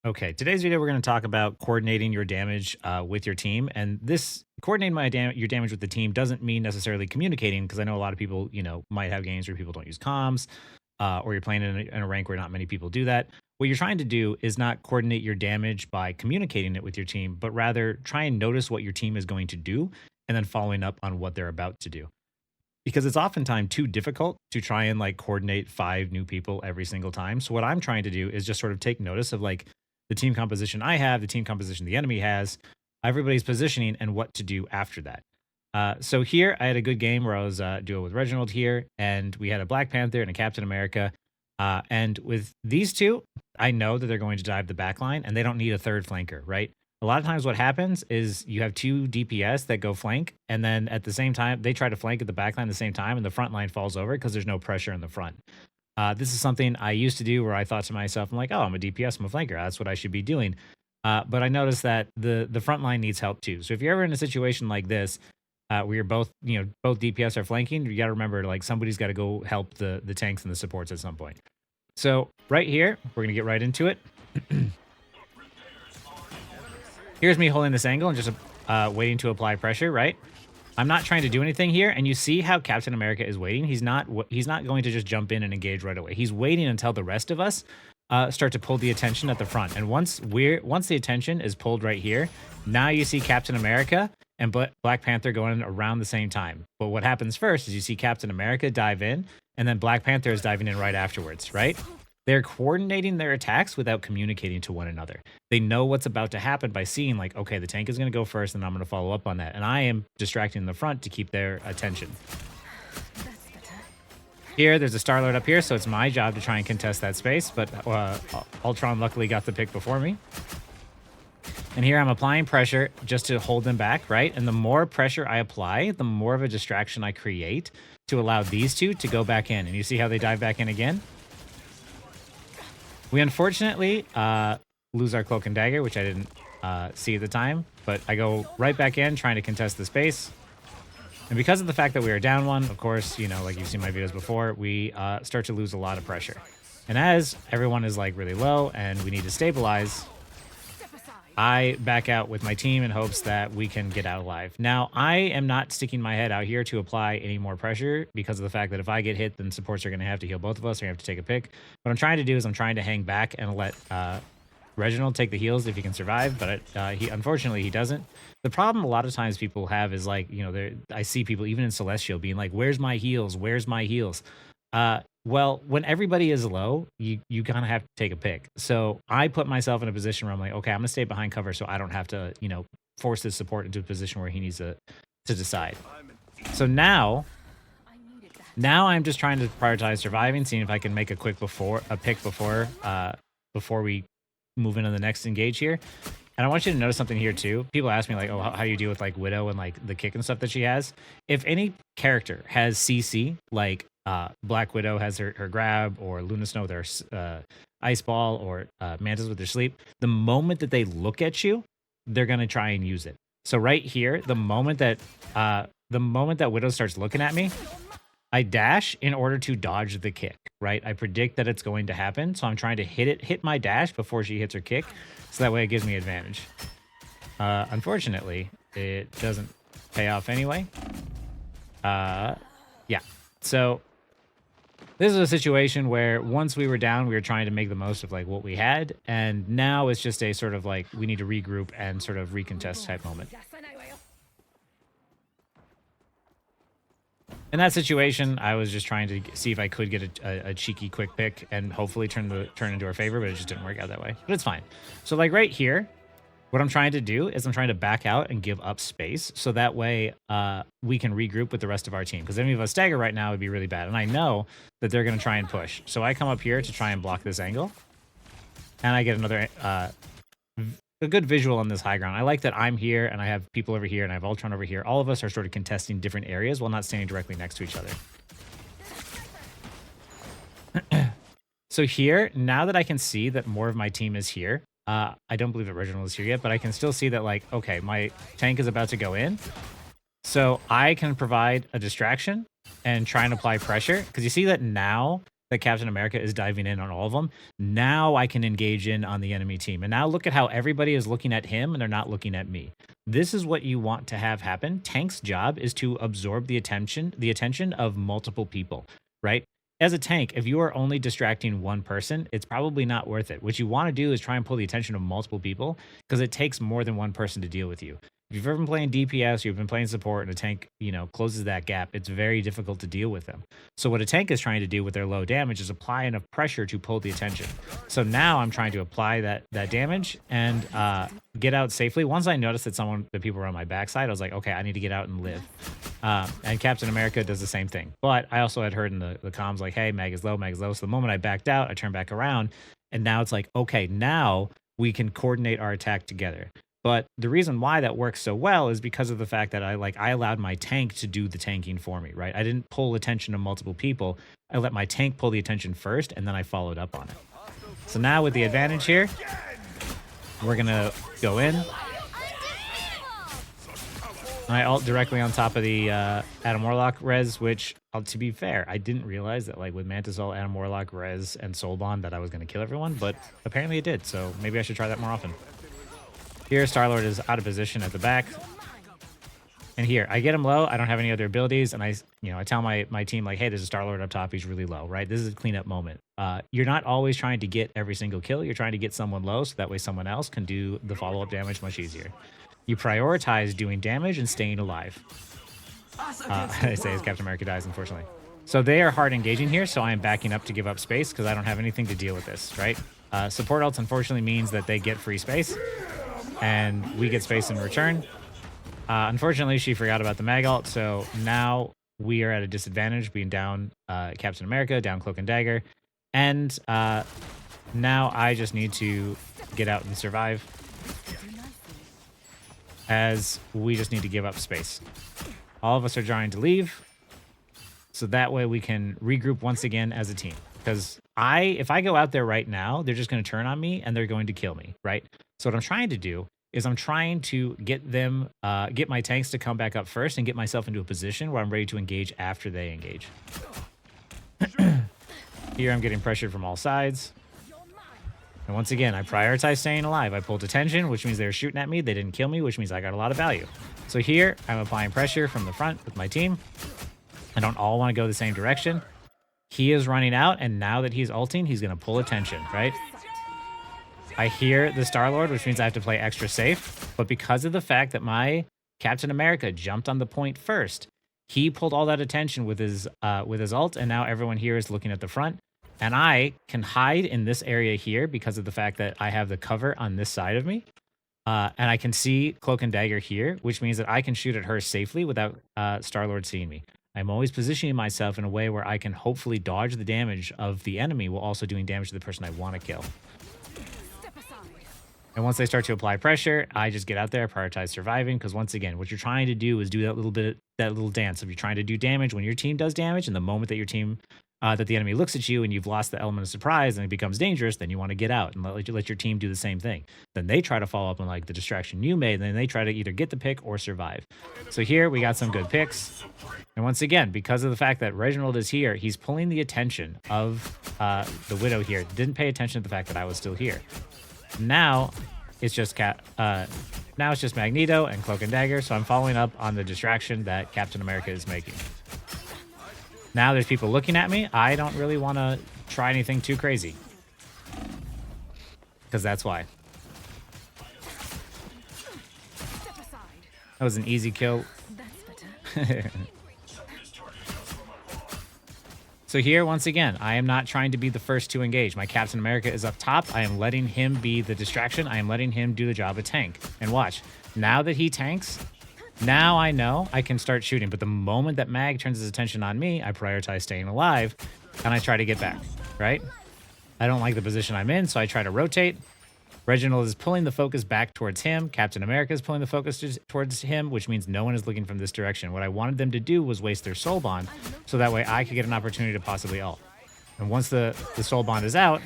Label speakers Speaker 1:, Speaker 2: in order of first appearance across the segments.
Speaker 1: Okay, today's video we're going to talk about coordinating your damage with your team, and this coordinating your damage with the team doesn't mean necessarily communicating because I know a lot of people might have games where people don't use comms, or you're playing in a rank where not many people do that. What you're trying to do is not coordinate your damage by communicating it with your team, but rather try and notice what your team is going to do and then following up on what they're about to do because it's oftentimes too difficult to try and like coordinate five new people every single time. So what I'm trying to do is just sort of take notice of like the team composition I have, the team composition the enemy has, everybody's positioning, and what to do after that. So here I had a good game where I was duo with Reginald here, and we had a Black Panther and a Captain America. And with these two, I know that they're going to dive the back line, and they don't need a third flanker, right? A lot of times, what happens is you have two DPS that go flank, and then at the same time, they try to flank at the back line at the same time, and the front line falls over because there's no pressure in the front. This is something I used to do where I thought to myself, I'm like, oh, I'm a DPS, I'm a flanker. That's what I should be doing. But I noticed that the front line needs help too. So if you're ever in a situation like this, where you're both, both DPS are flanking, you got to remember, like, somebody's got to go help the tanks and the supports at some point. So right here, we're going to get right into it. Here's me holding this angle and just waiting to apply pressure, right? I'm not trying to do anything here, and you see how Captain America is waiting. He's not going to just jump in and engage right away. He's waiting until the rest of us start to pull the attention at the front. And once the attention is pulled right here, now you see Captain America and Black Panther going around the same time. But what happens first is you see Captain America dive in, and then Black Panther is diving in right afterwards, right? They're coordinating their attacks without communicating to one another. They know what's about to happen by seeing, like, okay, the tank is going to go first, and I'm going to follow up on that. And I am distracting the front to keep their attention. Here, there's a Star-Lord up here, so it's my job to try and contest that space, but Ultron luckily got the pick before me. And here I'm applying pressure just to hold them back, right? And the more pressure I apply, the more of a distraction I create to allow these two to go back in. And you see how they dive back in again? We unfortunately lose our cloak and dagger, which I didn't see at the time, but I go right back in trying to contest the space. And because of the fact that we are down one, of course, like you've seen my videos before, we start to lose a lot of pressure. And as everyone is like really low and we need to stabilize, I back out with my team in hopes that we can get out alive. Now, I am not sticking my head out here to apply any more pressure because of the fact that if I get hit, then supports are going to have to heal both of us. Or you have to take a pick. What I'm trying to do is I'm trying to hang back and let Reginald take the heals if he can survive, but unfortunately he doesn't. The problem a lot of times people have is like, I see people even in Celestial being like, "Where's my heals? Where's my heals?" Well, when everybody is low, you kind of have to take a pick. So I put myself in a position where I'm like, okay, I'm gonna stay behind cover so I don't have to, force this support into a position where he needs to decide. So now I'm just trying to prioritize surviving, seeing if I can make a pick before we move into the next engage here. And I want you to notice something here too. People ask me like, oh, how do you deal with like Widow and like the kick and stuff that she has? If any character has CC, like Black Widow has her grab, or Luna Snow with her ice ball, or Mantis with their sleep, the moment that they look at you, they're gonna try and use it. So right here, the moment that Widow starts looking at me, I dash in order to dodge the kick, right? I predict that it's going to happen, so I'm trying to hit my dash before she hits her kick, so that way it gives me advantage. Unfortunately, it doesn't pay off anyway. Yeah, so this is a situation where once we were down, we were trying to make the most of like what we had, and now it's just a sort of like we need to regroup and sort of recontest type moment. In that situation, I was just trying to see if I could get a cheeky quick pick and hopefully turn into our favor, but it just didn't work out that way. But it's fine. So like right here, what I'm trying to do is I'm trying to back out and give up space so that way we can regroup with the rest of our team. Because any of us stagger right now would be really bad. And I know that they're going to try and push. So I come up here to try and block this angle. And I get another a good visual on this high ground. I like that I'm here and I have people over here and I have Ultron over here. All of us are sort of contesting different areas while not standing directly next to each other. So here, now that I can see that more of my team is here, I don't believe that Reginald is here yet, but I can still see that, like, okay, my tank is about to go in. So I can provide a distraction and try and apply pressure. Because you see that now that Captain America is diving in on all of them. Now I can engage in on the enemy team. And now look at how everybody is looking at him and they're not looking at me. This is what you want to have happen. Tank's job is to absorb the attention of multiple people, right? As a tank, if you are only distracting one person, it's probably not worth it. What you want to do is try and pull the attention of multiple people because it takes more than one person to deal with you. If you've ever been playing DPS, you've been playing support, and a tank, closes that gap, it's very difficult to deal with them. So what a tank is trying to do with their low damage is apply enough pressure to pull the attention. So now I'm trying to apply that damage and get out safely. Once I noticed that people were on my backside, I was like, okay, I need to get out and live. And Captain America does the same thing. But I also had heard in the comms like, hey, mag is low, mag is low. So the moment I backed out, I turned back around, and now it's like, okay, now we can coordinate our attack together. But the reason why that works so well is because of the fact that I allowed my tank to do the tanking for me, right? I didn't pull attention of multiple people. I let my tank pull the attention first, and then I followed up on it. So now with the advantage here, we're gonna go in. I ult directly on top of the Adam Warlock res, which, to be fair, I didn't realize that with Mantis ult, Adam Warlock res, and Soul Bond that I was gonna kill everyone, but apparently it did. So maybe I should try that more often. Here, Star-Lord is out of position at the back. And here, I get him low. I don't have any other abilities. And I tell my team, like, hey, there's a Star-Lord up top. He's really low, right? This is a cleanup moment. You're not always trying to get every single kill. You're trying to get someone low so that way someone else can do the follow-up damage much easier. You prioritize doing damage and staying alive. I say as Captain America dies, unfortunately. So they are hard engaging here, so I am backing up to give up space because I don't have anything to deal with this, right? Support ults, unfortunately, means that they get free space. And we get space in return. Unfortunately, she forgot about the mag ult, so now we are at a disadvantage, being down Captain America, down Cloak and Dagger, and now I just need to get out and survive, as we just need to give up space. All of us are trying to leave, so that way we can regroup once again as a team. Because if I go out there right now, they're just going to turn on me and they're going to kill me, right? So what I'm trying to do is I'm trying to get my tanks to come back up first and get myself into a position where I'm ready to engage after they engage. Here I'm getting pressured from all sides. And once again, I prioritize staying alive. I pulled attention, which means they were shooting at me. They didn't kill me, which means I got a lot of value. So here, I'm applying pressure from the front with my team. I don't all want to go the same direction. He is running out, and now that he's ulting, he's going to pull attention, right? I hear the Star-Lord, which means I have to play extra safe. But because of the fact that my Captain America jumped on the point first, he pulled all that attention with his ult, and now everyone here is looking at the front. And I can hide in this area here because of the fact that I have the cover on this side of me. And I can see Cloak and Dagger here, which means that I can shoot at her safely without Star-Lord seeing me. I'm always positioning myself in a way where I can hopefully dodge the damage of the enemy while also doing damage to the person I want to kill. And once they start to apply pressure, I just get out there, prioritize surviving, because once again, what you're trying to do is do that little dance. If you're trying to do damage when your team does damage, and the moment that your team, that the enemy looks at you and you've lost the element of surprise and it becomes dangerous, then you want to get out and let your team do the same thing. Then they try to follow up on the distraction you made, and then they try to either get the pick or survive. So here we got some good picks. And once again, because of the fact that Reginald is here, he's pulling the attention of the Widow here. Didn't pay attention to the fact that I was still here. Now it's just Magneto and Cloak and Dagger, so I'm following up on the distraction that Captain America is making. Now there's people looking at me. I don't really want to try anything too crazy, because that's why. That was an easy kill. So here, once again, I am not trying to be the first to engage. My Captain America is up top. I am letting him be the distraction. I am letting him do the job of tank. And watch, now that he tanks, now I know I can start shooting. But the moment that Mag turns his attention on me, I prioritize staying alive, and I try to get back, right? I don't like the position I'm in, so I try to rotate. Reginald is pulling the focus back towards him. Captain America is pulling the focus towards him, which means no one is looking from this direction. What I wanted them to do was waste their soul bond, so that way I could get an opportunity to possibly ult. And once the soul bond is out,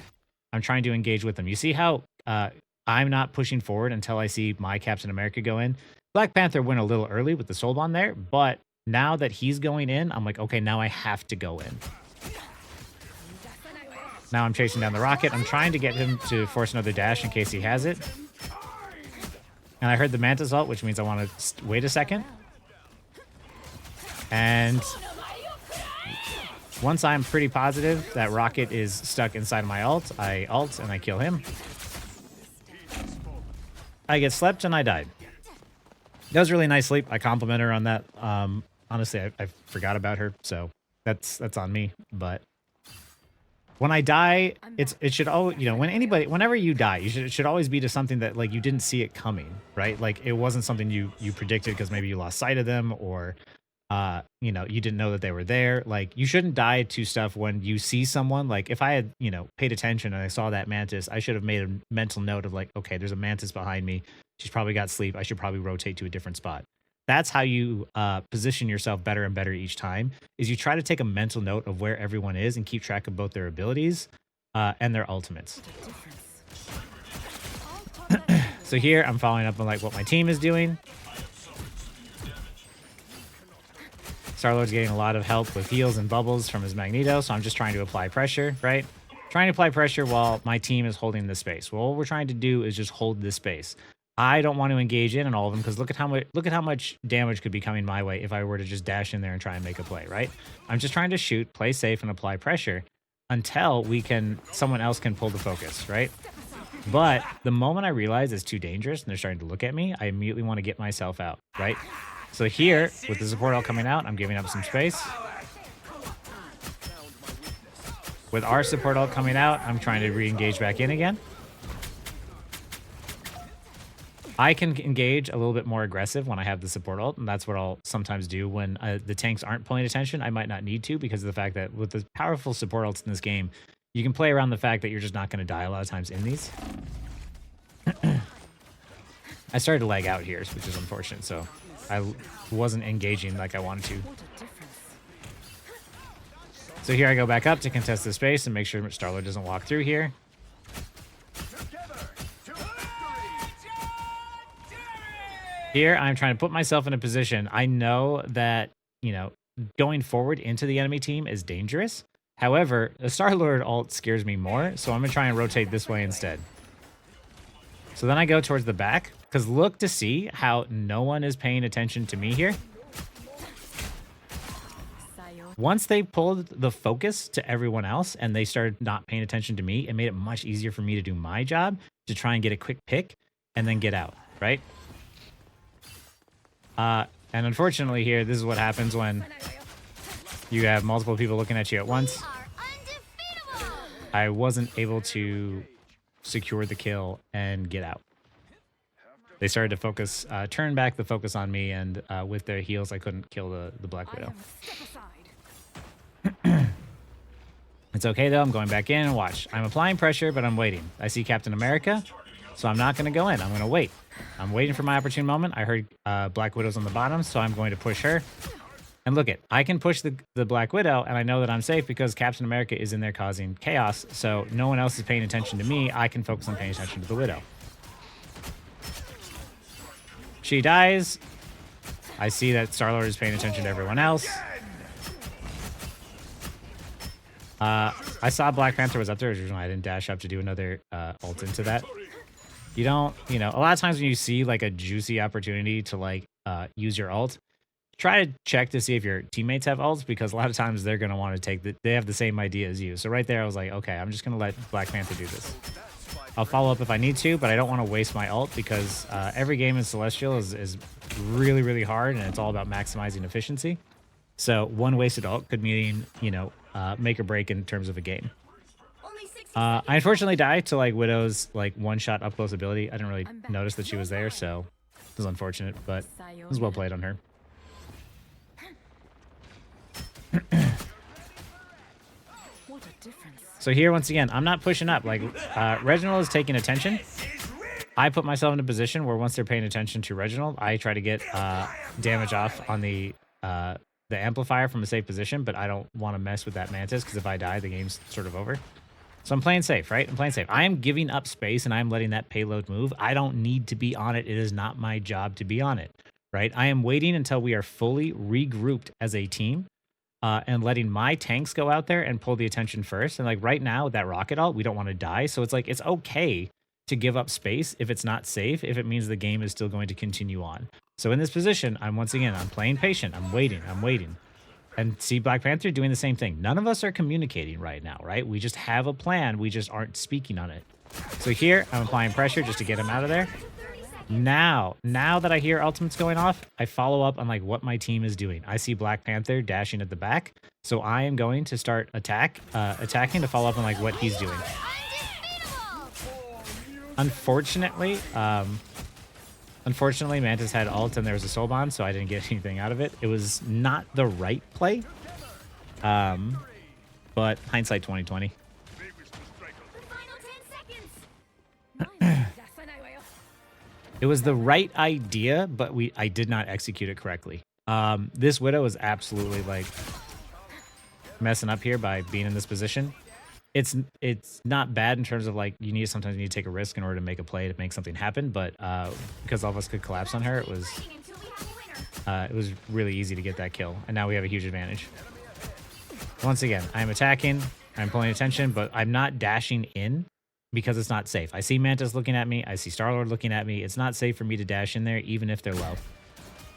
Speaker 1: I'm trying to engage with them. You see how I'm not pushing forward until I see my Captain America go in? Black Panther went a little early with the soul bond there, but now that he's going in, I'm like, okay, now I have to go in. Now I'm chasing down the rocket. I'm trying to get him to force another dash in case he has it. And I heard the Mantis ult, which means I want to wait a second. And once I'm pretty positive that rocket is stuck inside of my ult, I ult and I kill him. I get slept and I died. That was really nice sleep. I compliment her on that. Honestly, I forgot about her, so that's on me. But when I die, it should always, you know, whenever you die, it should always be to something that like you didn't see it coming, right? Like it wasn't something you predicted because maybe you lost sight of them or you know, you didn't know that they were there. Like you shouldn't die to stuff when you see someone. Like if I had, you know, paid attention and I saw that Mantis, I should have made a mental note of like, okay, there's a Mantis behind me. She's probably got sleep. I should probably rotate to a different spot. That's how you position yourself better and better each time, is you try to take a mental note of where everyone is and keep track of both their abilities and their ultimates. So here I'm following up on like what my team is doing. Star-Lord's getting a lot of help with heals and bubbles from his Magneto, so I'm just trying to apply pressure, right? Trying to apply pressure while my team is holding the space. Well, what we're trying to do is just hold this space. I don't want to engage in all of them because look at how much damage could be coming my way if I were to just dash in there and try and make a play, right? I'm just trying to shoot, play safe, and apply pressure until someone else can pull the focus, right? But the moment I realize it's too dangerous and they're starting to look at me, I immediately want to get myself out, right? So here, with the support all coming out, I'm giving up some space. With our support all coming out, I'm trying to re-engage back in again. I can engage a little bit more aggressive when I have the support ult, and that's what I'll sometimes do when the tanks aren't pulling attention. I might not need to because of the fact that with the powerful support ults in this game, you can play around the fact that you're just not going to die a lot of times in these. I started to lag out here, which is unfortunate, so I wasn't engaging like I wanted to. So here I go back up to contest the space and make sure Star-Lord doesn't walk through here. Here, I'm trying to put myself in a position. I know that, you know, going forward into the enemy team is dangerous. However, the Star-Lord ult scares me more, so I'm going to try and rotate this way instead. So then I go towards the back, because look to see how no one is paying attention to me here. Once they pulled the focus to everyone else and they started not paying attention to me, it made it much easier for me to do my job, to try and get a quick pick and then get out, right? And unfortunately here, this is what happens when you have multiple people looking at you at once. I wasn't able to secure the kill and get out. They started to focus, turn back the focus on me, and with their heals, I couldn't kill the Black Widow. It's okay though, I'm going back in and watch. I'm applying pressure, but I'm waiting. I see Captain America, so I'm not going to go in. I'm going to wait. I'm waiting for my opportune moment. I heard Black Widow's on the bottom, so I'm going to push her. And look I can push the Black Widow, and I know that I'm safe because Captain America is in there causing chaos, so no one else is paying attention to me. I can focus on paying attention to the Widow. She dies. I see that Star-Lord is paying attention to everyone else. I saw Black Panther was up there, which is why I didn't dash up to do another ult into that. You don't, you know, a lot of times when you see like a juicy opportunity to like use your ult, try to check to see if your teammates have ults, because a lot of times they're going to want to take they have the same idea as you. So right there, I was like, okay, I'm just going to let Black Panther do this. I'll follow up if I need to, but I don't want to waste my ult because every game in Celestial is really, really hard, and it's all about maximizing efficiency. So one wasted ult could mean, you know, make or break in terms of a game. I unfortunately died to like Widow's like one-shot up-close ability. I didn't really notice that she was there, so it was unfortunate, but it was well played on her. So here, once again, I'm not pushing up. Like, Reginald is taking attention. I put myself in a position where once they're paying attention to Reginald, I try to get damage off on the amplifier from a safe position, but I don't want to mess with that Mantis, because if I die, the game's sort of over. So I'm playing safe, right? I'm playing safe. I am giving up space, and I am letting that payload move. I don't need to be on it. It is not my job to be on it, right? I am waiting until we are fully regrouped as a team. and letting my tanks go out there and pull the attention first. And like right now, that rocket ult, we don't want to die. So it's like it's okay to give up space if it's not safe, if it means the game is still going to continue on. So in this position, I'm playing patient. I'm waiting. And see Black Panther doing the same thing. None of us are communicating right now, right? We just have a plan. We just aren't speaking on it. So here, I'm applying pressure just to get him out of there. Now that I hear ultimates going off, I follow up on like what my team is doing. I see Black Panther dashing at the back. So I am going to start attacking to follow up on like what he's doing. Unfortunately, Mantis had ult and there was a soul bond, so I didn't get anything out of it. It was not the right play. But hindsight 2020. It was the right idea, but I did not execute it correctly. This Widow is absolutely like messing up here by being in this position. It's not bad in terms of like sometimes you need to take a risk in order to make a play to make something happen, but because all of us could collapse on her, it was really easy to get that kill, and now we have a huge advantage. Once again, I'm attacking, I'm pulling attention, but I'm not dashing in because it's not safe. I see Mantis looking at me, I see Star-Lord looking at me. It's not safe for me to dash in there, even if they're low.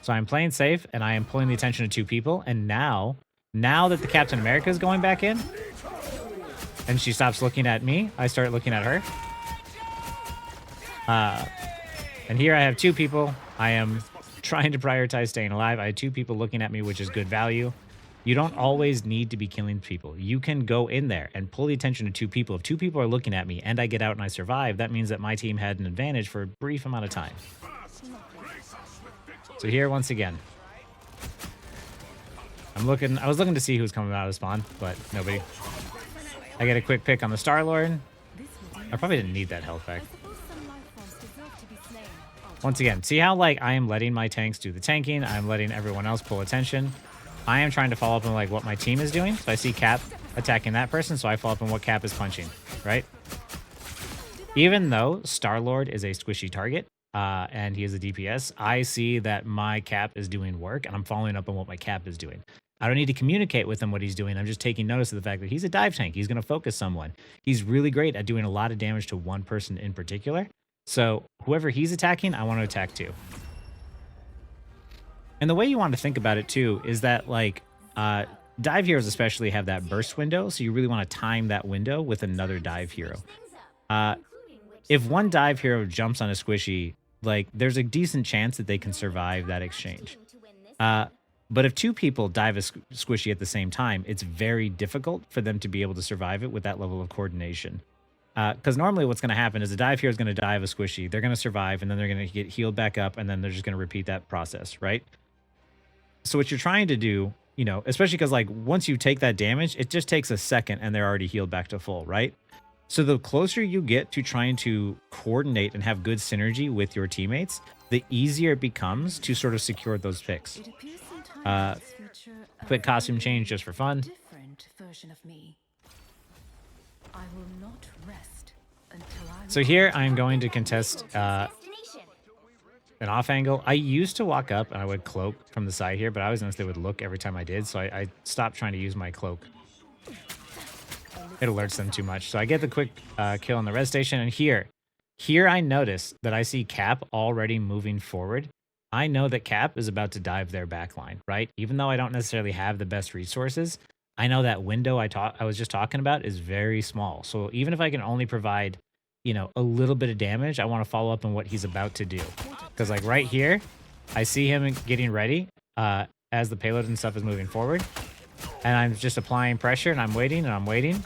Speaker 1: So I'm playing safe, and I am pulling the attention of two people, and now that the Captain America is going back in, and she stops looking at me, I start looking at her. And here I have two people. I am trying to prioritize staying alive. I have two people looking at me, which is good value. You don't always need to be killing people. You can go in there and pull the attention of two people. If two people are looking at me and I get out and I survive, that means that my team had an advantage for a brief amount of time. So here, once again, I was looking to see who's coming out of spawn, but nobody. I get a quick pick on the Star-Lord. I probably didn't need that health back. Once again, see how like I am letting my tanks do the tanking. I'm letting everyone else pull attention. I am trying to follow up on like what my team is doing. So I see Cap attacking that person, so I follow up on what Cap is punching, right? Even though Star-Lord is a squishy target and he is a DPS, I see that my Cap is doing work, and I'm following up on what my Cap is doing. I don't need to communicate with him what he's doing. I'm just taking notice of the fact that he's a dive tank. He's going to focus someone. He's really great at doing a lot of damage to one person in particular. So whoever he's attacking, I want to attack too. And the way you want to think about it too is that like dive heroes especially have that burst window. So you really want to time that window with another dive hero. If one dive hero jumps on a squishy, like there's a decent chance that they can survive that exchange. But if two people dive a squishy at the same time, it's very difficult for them to be able to survive it with that level of coordination. Because normally what's going to happen is a dive hero is going to dive a squishy, they're going to survive, and then they're going to get healed back up, and then they're just going to repeat that process, right? So what you're trying to do, especially because like once you take that damage, it just takes a second and they're already healed back to full, right? So the closer you get to trying to coordinate and have good synergy with your teammates, the easier it becomes to sort of secure those picks. Quick costume change just for fun. So here I'm going to contest an off angle. I used to walk up and I would cloak from the side here, but I always noticed they would look every time I did, so I stopped trying to use my cloak. It alerts them too much. So I get the quick kill on the res station, and here I notice that I see Cap already moving forward. I know that Cap is about to dive their backline, right? Even though I don't necessarily have the best resources, I know that window I was just talking about is very small. So even if I can only provide, a little bit of damage, I want to follow up on what he's about to do. Because like right here, I see him getting ready as the payload and stuff is moving forward. And I'm just applying pressure, and I'm waiting, and I'm waiting.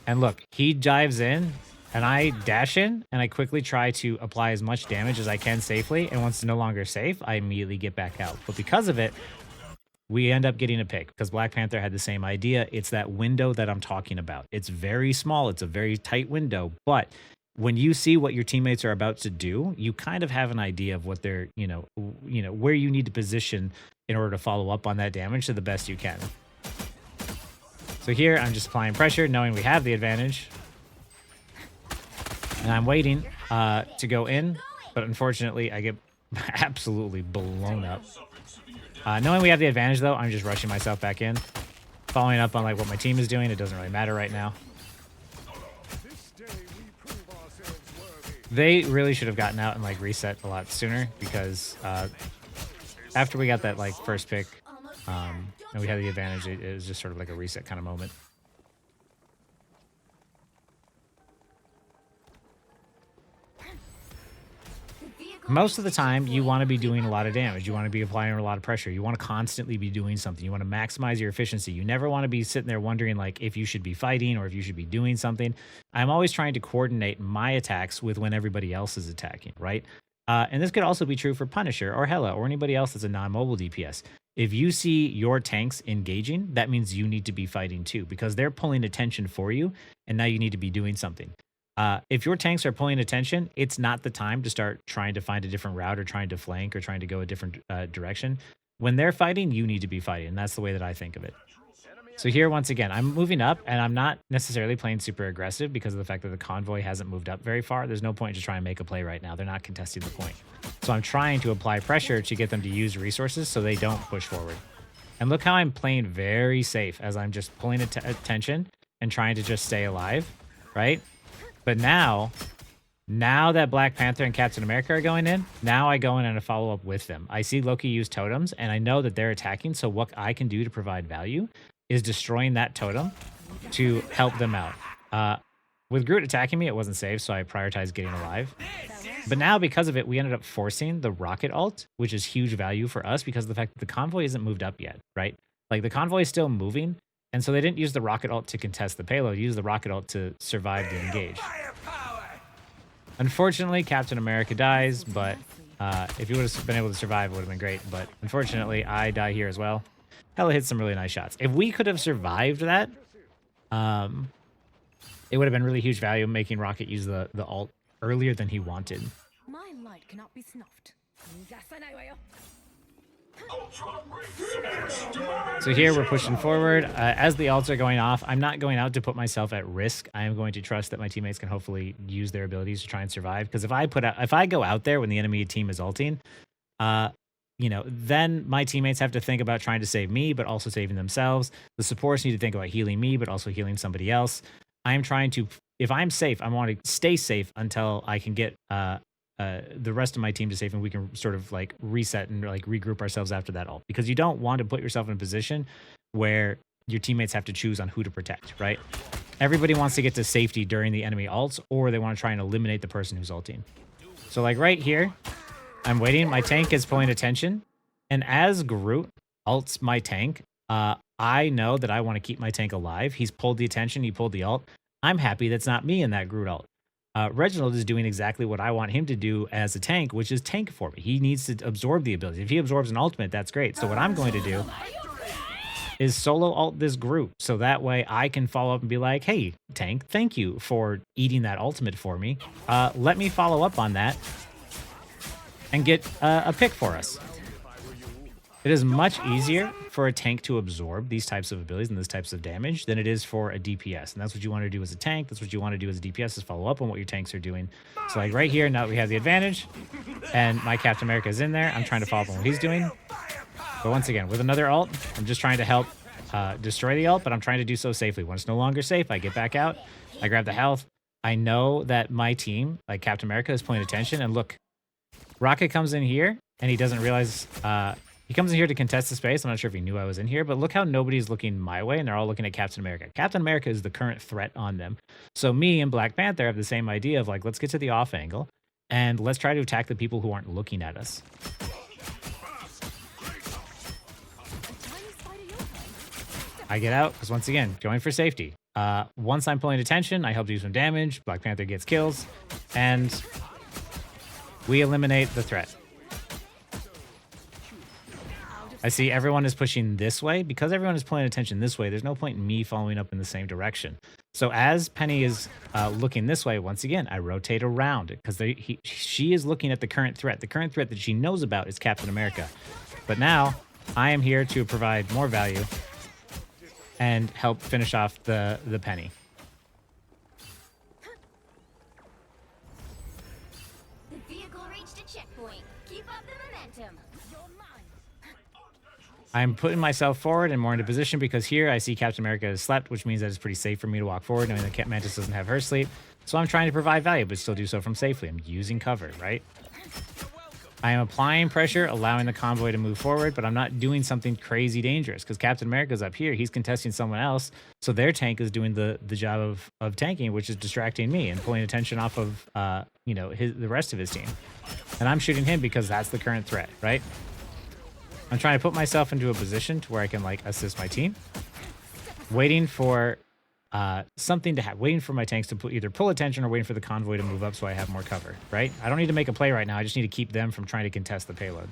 Speaker 1: And look, he dives in, and I dash in, and I quickly try to apply as much damage as I can safely. And once it's no longer safe, I immediately get back out. But because of it, we end up getting a pick, because Black Panther had the same idea. It's that window that I'm talking about. It's very small. It's a very tight window. But when you see what your teammates are about to do, you kind of have an idea of what they're, where you need to position in order to follow up on that damage to the best you can. So here, I'm just applying pressure, knowing we have the advantage. And I'm waiting to go in, but unfortunately, I get absolutely blown up. Knowing we have the advantage, though, I'm just rushing myself back in. following up on like what my team is doing. It doesn't really matter right now. They really should have gotten out and like reset a lot sooner because after we got that like first pick and we had the advantage, it was just sort of like a reset kind of moment. Most of the time, you want to be doing a lot of damage. You want to be applying a lot of pressure. You want to constantly be doing something. You want to maximize your efficiency. You never want to be sitting there wondering like if you should be fighting or if you should be doing something. I'm always trying to coordinate my attacks with when everybody else is attacking, right? And this could also be true for Punisher or Hela or anybody else that's a non-mobile DPS. If you see your tanks engaging, that means you need to be fighting too because they're pulling attention for you, and now you need to be doing something. If your tanks are pulling attention, it's not the time to start trying to find a different route or trying to flank or trying to go a different direction. When they're fighting, you need to be fighting. And that's the way that I think of it. So here, once again, I'm moving up and I'm not necessarily playing super aggressive because of the fact that the convoy hasn't moved up very far. There's no point to try and make a play right now. They're not contesting the point. So I'm trying to apply pressure to get them to use resources so they don't push forward. And look how I'm playing very safe as I'm just pulling attention and trying to just stay alive, right? But now that Black Panther and Captain America are going in, now I go in and I follow up with them. I see Loki use totems, and I know that they're attacking, so what I can do to provide value is destroying that totem to help them out. With Groot attacking me, it wasn't safe, so I prioritized getting alive. But now, because of it, we ended up forcing the rocket ult, which is huge value for us because of the fact that the convoy isn't moved up yet, right? Like, the convoy is still moving, and so they didn't use the rocket ult to contest the payload. They used the rocket ult to survive the engage. Unfortunately, Captain America dies, but if he would have been able to survive, it would have been great. But unfortunately, I die here as well. Hela hit some really nice shots. If we could have survived that, it would have been really huge value making Rocket use the ult earlier than he wanted.
Speaker 2: My light cannot be snuffed.
Speaker 1: So here we're pushing forward. As the ults are going off, I'm not going out to put myself at risk. I am going to trust that my teammates can hopefully use their abilities to try and survive. Because if I go out there when the enemy team is ulting, then my teammates have to think about trying to save me, but also saving themselves. The supports need to think about healing me, but also healing somebody else. I'm trying to, if I'm safe, I want to stay safe until I can get the rest of my team to safe, and we can sort of like reset and like regroup ourselves after that ult. Because you don't want to put yourself in a position where your teammates have to choose on who to protect, right? Everybody wants to get to safety during the enemy ults, or they want to try and eliminate the person who's ulting. So like right here, I'm waiting. My tank is pulling attention, and as Groot ults my tank, I know that I want to keep my tank alive. He's pulled the attention. He pulled the ult. I'm happy that's not me in that Groot ult. Reginald is doing exactly what I want him to do as a tank, which is tank for me. He needs to absorb the ability. If he absorbs an ultimate, that's great. So what I'm going to do is solo ult this Groot, so that way I can follow up and be like, hey, tank, thank you for eating that ultimate for me. Let me follow up on that and get a pick for us. It is much easier for a tank to absorb these types of abilities and these types of damage than it is for a DPS. And that's what you want to do as a tank. That's what you want to do as a DPS, is follow up on what your tanks are doing. So like right here, now that we have the advantage and my Captain America is in there, I'm trying to follow up on what he's doing. But once again, with another ult, I'm just trying to help destroy the ult, but I'm trying to do so safely. When it's no longer safe, I get back out, I grab the health. I know that my team, like Captain America, is paying attention. And look, Rocket comes in here and he doesn't realize... he comes in here to contest the space. I'm not sure if he knew I was in here, but look how nobody's looking my way, and they're all looking at Captain America. Captain America is the current threat on them. So me and Black Panther have the same idea of like, let's get to the off angle, and let's try to attack the people who aren't looking at us. I get out, because once again, going for safety. Once I'm pulling attention, I help do some damage. Black Panther gets kills, and we eliminate the threat. I see everyone is pushing this way. Because everyone is pulling attention this way, there's no point in me following up in the same direction. So as Penny is looking this way, once again, I rotate around because she is looking at the current threat. The current threat that she knows about is Captain America. But now I am here to provide more value and help finish off the Penny.
Speaker 2: The vehicle reached a checkpoint. Keep up the momentum. You're mine.
Speaker 1: I'm putting myself forward and more into position because here I see Captain America has slept, which means that it's pretty safe for me to walk forward, knowing that Mantis doesn't have her sleep. So I'm trying to provide value, but still do so from safely. I'm using cover, right? I am applying pressure, allowing the convoy to move forward, but I'm not doing something crazy dangerous because Captain America's up here. He's contesting someone else. So their tank is doing the job of tanking, which is distracting me and pulling attention off of the rest of his team. And I'm shooting him because that's the current threat, right? I'm trying to put myself into a position to where I can like assist my team, waiting for something to happen, waiting for my tanks to either pull attention or waiting for the convoy to move up so I have more cover, right? I don't need to make a play right now. I just need to keep them from trying to contest the payload.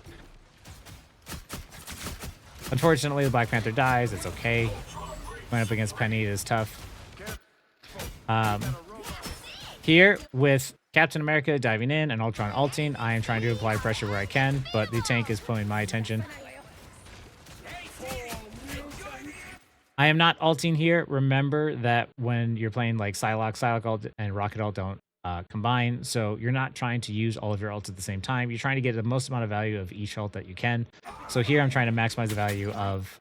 Speaker 1: Unfortunately, the Black Panther dies. It's okay. Going up against Penny is tough. Here with Captain America diving in and Ultron ulting, I am trying to apply pressure where I can, but the tank is pulling my attention. I am not ulting here. Remember that when you're playing like Psylocke ult and Rocket ult don't combine, so you're not trying to use all of your ults at the same time. You're trying to get the most amount of value of each ult that you can. So here I'm trying to maximize the value of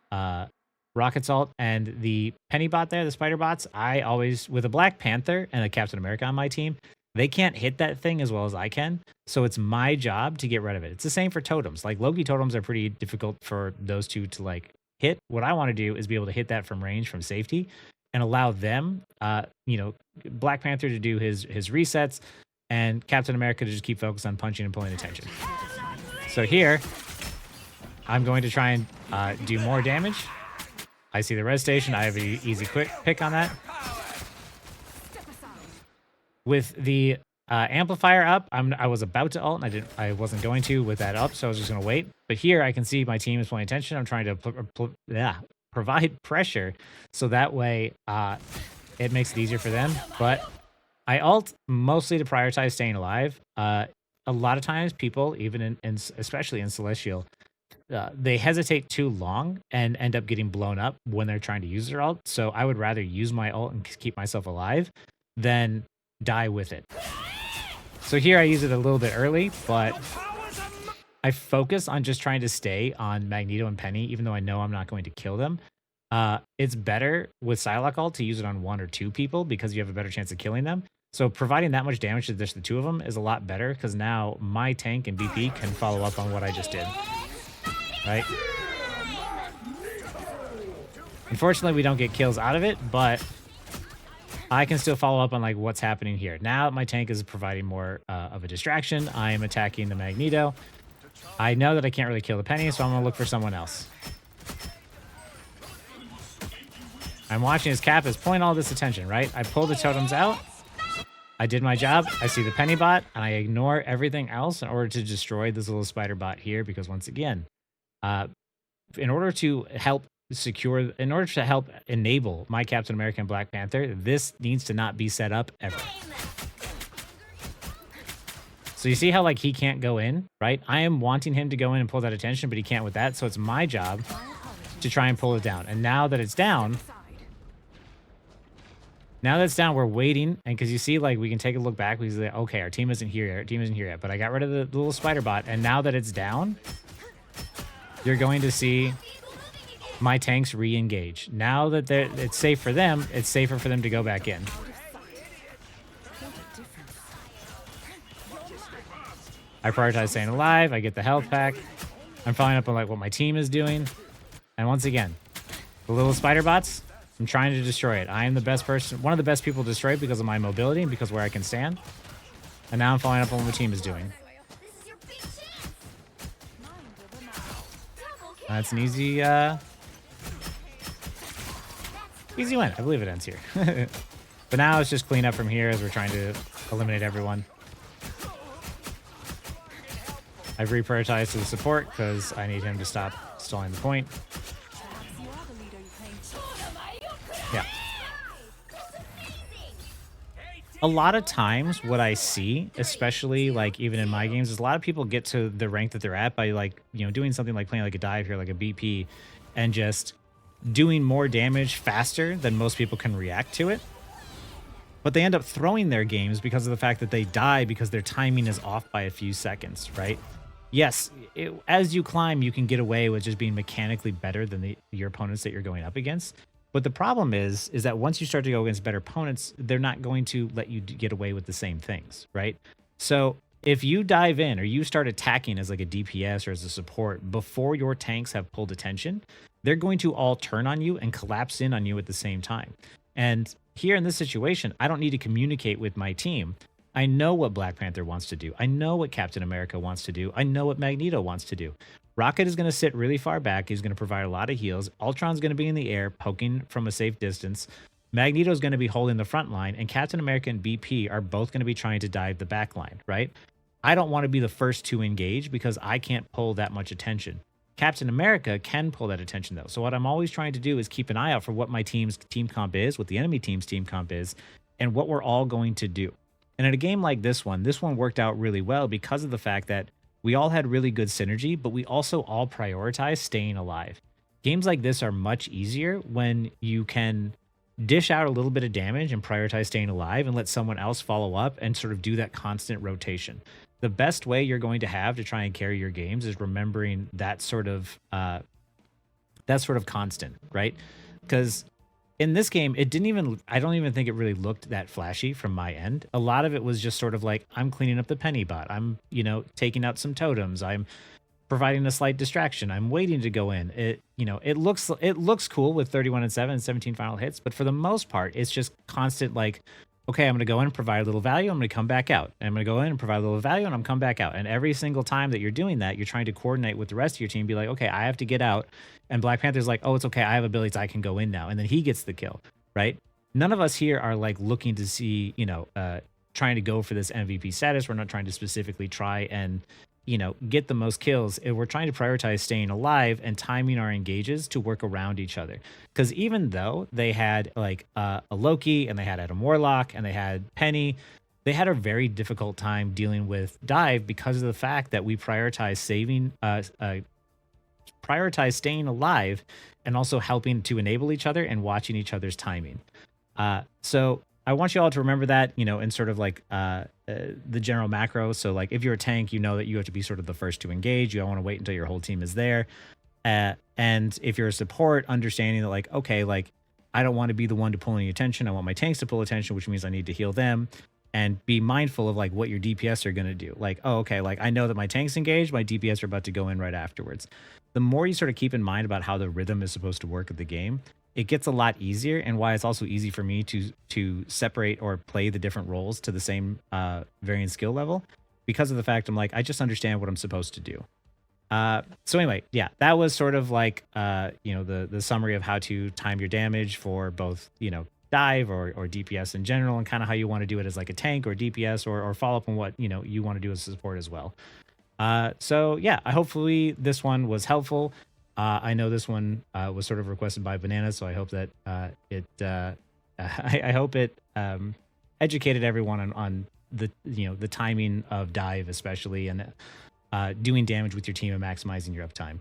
Speaker 1: Rocket's ult and the Penny bot there, the spider bots. I always, with a Black Panther and a Captain America on my team, they can't hit that thing as well as I can. So it's my job to get rid of it. It's the same for totems. Like Loki totems are pretty difficult for those two to like hit. What I want to do is be able to hit that from range, from safety, and allow them, Black Panther to do his resets, and Captain America to just keep focused on punching and pulling attention. So here, I'm going to try and do more damage. I see the res station. I have an easy quick pick on that. With the amplifier up, I was about to ult, and I wasn't going to with that up, so I was just going to wait. But here I can see my team is paying attention. I'm trying to provide pressure, so that way it makes it easier for them. But I ult mostly to prioritize staying alive. A lot of times people, even especially in Celestial, they hesitate too long and end up getting blown up when they're trying to use their ult. So I would rather use my ult and keep myself alive than die with it. So here I use it a little bit early, but I focus on just trying to stay on Magneto and Penny, even though I know I'm not going to kill them. It's better with Psylocke ult to use it on 1 or 2 people because you have a better chance of killing them. So providing that much damage to just the 2 of them is a lot better because now my tank and BP can follow up on what I just did. Right? Unfortunately, we don't get kills out of it, but I can still follow up on like what's happening here. Now my tank is providing more of a distraction. I am attacking the Magneto. I know that I can't really kill the Penny, so I'm going to look for someone else. I'm watching his Cap is pulling all this attention, right? I pull the totems out. I did my job. I see the Penny bot, and I ignore everything else in order to destroy this little spider bot here because once again, in order to help enable my Captain America and Black Panther, this needs to not be set up ever. So you see how like he can't go in, right? I am wanting him to go in and pull that attention, but he can't with that. So it's my job to try and pull it down. And now that it's down, we're waiting. And because you see, like, we can take a look back. We say, okay, our team isn't here yet. Our team isn't here yet. But I got rid of the little spider bot. And now that it's down, you're going to see my tanks re-engage. Now that it's safe for them, it's safer for them to go back in. I prioritize staying alive. I get the health pack. I'm following up on like what my team is doing. And once again, the little spider bots, I'm trying to destroy it. I am the best person, one of the best people to destroy it because of my mobility and because where I can stand. And now I'm following up on what my team is doing. That's an easy win. I believe it ends here. But now it's just clean up from here as we're trying to eliminate everyone. I've reprioritized to the support because I need him to stop stalling the point. Yeah. A lot of times what I see, especially like even in my games, is a lot of people get to the rank that they're at by like, doing something like playing like a dive here, like a BP, and just doing more damage faster than most people can react to it. But they end up throwing their games because of the fact that they die because their timing is off by a few seconds, right? Yes, as you climb, you can get away with just being mechanically better than your opponents that you're going up against. But the problem is that once you start to go against better opponents, they're not going to let you get away with the same things, right? So if you dive in or you start attacking as like a DPS or as a support before your tanks have pulled attention, they're going to all turn on you and collapse in on you at the same time. And here in this situation, I don't need to communicate with my team. I know what Black Panther wants to do. I know what Captain America wants to do. I know what Magneto wants to do. Rocket is going to sit really far back. He's going to provide a lot of heals. Ultron's going to be in the air, poking from a safe distance. Magneto's going to be holding the front line, and Captain America and BP are both going to be trying to dive the back line, right? I don't want to be the first to engage because I can't pull that much attention. Captain America can pull that attention though. So what I'm always trying to do is keep an eye out for what my team's team comp is, what the enemy team's team comp is, and what we're all going to do. And in a game like this one worked out really well because of the fact that we all had really good synergy, but we also all prioritized staying alive. Games like this are much easier when you can dish out a little bit of damage and prioritize staying alive and let someone else follow up and sort of do that constant rotation. The best way you're going to have to try and carry your games is remembering that sort of constant, right? Because in this game, it didn't even, I don't even think it really looked that flashy from my end. A lot of it was just sort of like, I'm cleaning up the penny bot. I'm, taking out some totems. I'm providing a slight distraction. I'm waiting to go in. It looks cool with 31 and 7 and 17 final hits, but for the most part, it's just constant like, okay, I'm going to go in and provide a little value. I'm going to come back out. I'm going to go in and provide a little value and I'm come back out. And every single time that you're doing that, you're trying to coordinate with the rest of your team, be like, okay, I have to get out. And Black Panther's like, oh, it's okay. I have abilities. I can go in now. And then he gets the kill, right? None of us here are like looking to see, trying to go for this MVP status. We're not trying to specifically try and, get the most kills. We're trying to prioritize staying alive and timing our engages to work around each other. Because even though they had like a Loki and they had Adam Warlock and they had Penny, they had a very difficult time dealing with Dive because of the fact that we prioritize staying alive and also helping to enable each other and watching each other's timing. So I want you all to remember that, in sort of like the general macro. So like if you're a tank, you know that you have to be sort of the first to engage. You don't want to wait until your whole team is there. And if you're a support, understanding that like, okay, like I don't want to be the one to pull any attention. I want my tanks to pull attention, which means I need to heal them and be mindful of like what your DPS are going to do. Like, oh, okay, like I know that my tanks engaged, my DPS are about to go in right afterwards. The more you sort of keep in mind about how the rhythm is supposed to work at the game, it gets a lot easier, and why it's also easy for me to separate or play the different roles to the same varying skill level because of the fact I'm like, I just understand what I'm supposed to do. So anyway, yeah, that was sort of like the summary of how to time your damage for both dive or DPS in general, and kind of how you want to do it as like a tank or DPS or follow up on what you want to do as a support as well. So yeah, hopefully this one was helpful. I know this one was sort of requested by Banana, so I hope that I hope it educated everyone on the timing of dive especially, and doing damage with your team and maximizing your uptime.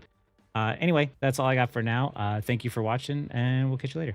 Speaker 1: Anyway, that's all I got for now. Thank you for watching, and we'll catch you later.